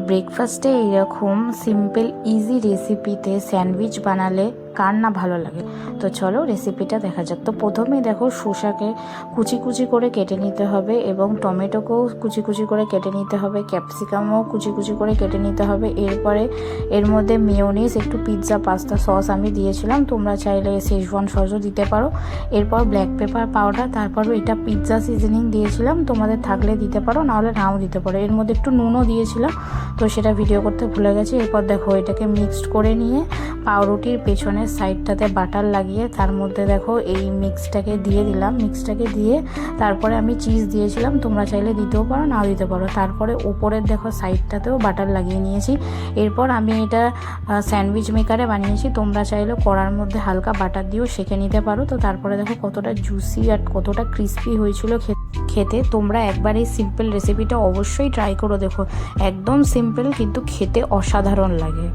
ব্রেকফাস্টে এইরকম simple easy রেসিপিতে স্যান্ডউইচ বানালে কার না ভালো লাগে। তো চলো রেসিপিটা দেখা যাক। তো প্রথমেই দেখো শসাকে কুচি কুচি করে কেটে নিতে হবে এবং টমেটোকেও কুচি কুচি করে কেটে নিতে হবে, ক্যাপসিকামও কুচি কুচি করে কেটে নিতে হবে। এরপরে এর মধ্যে মেয়োনিজ, একটু পিৎজা পাস্তা সস আমি দিয়েছিলাম, তোমরা চাইলে শেজওয়ান সসও দিতে পারো। এরপর ব্ল্যাক পেপার পাউডার, তারপর এটা পিৎজা সিজনিং দিয়েছিলাম, তোমাদের থাকলে দিতে পারো, নাহলে নাও দিতে পারো। এর মধ্যে একটু নুনও দিয়েছিলাম, তো সেটা ভিডিও করতে ভুলে গেছি। এরপর দেখো এটাকে মিক্সড করে নিয়ে পাউরুটির পেছনের সাইডটাতে বাটার লাগিয়ে তার মধ্যে দেখো এই মিক্সটাকে দিয়ে দিলাম। মিক্সটাকে দিয়ে তারপরে আমি চিজ দিয়েছিলাম, তোমরা চাইলে দিতেও পারো নাও দিতে পারো। তারপরে উপরের দেখো সাইডটাতেও বাটার লাগিয়ে নিয়েছি। এরপর আমি এটা স্যান্ডউইচ মেকারে বানিয়েছি, তোমরা চাইলে কড়ার মধ্যে হালকা বাটার দিয়েও সেঁকে নিতে পারো। তো তারপরে দেখো কতটা জুসি আর কতটা ক্রিস্পি হয়েছিল খেতে। তোমরা একবার এই সিম্পল রেসিপিটা অবশ্যই ট্রাই করো, দেখো একদম সিম্পল কিন্তু খেতে অসাধারণ লাগে।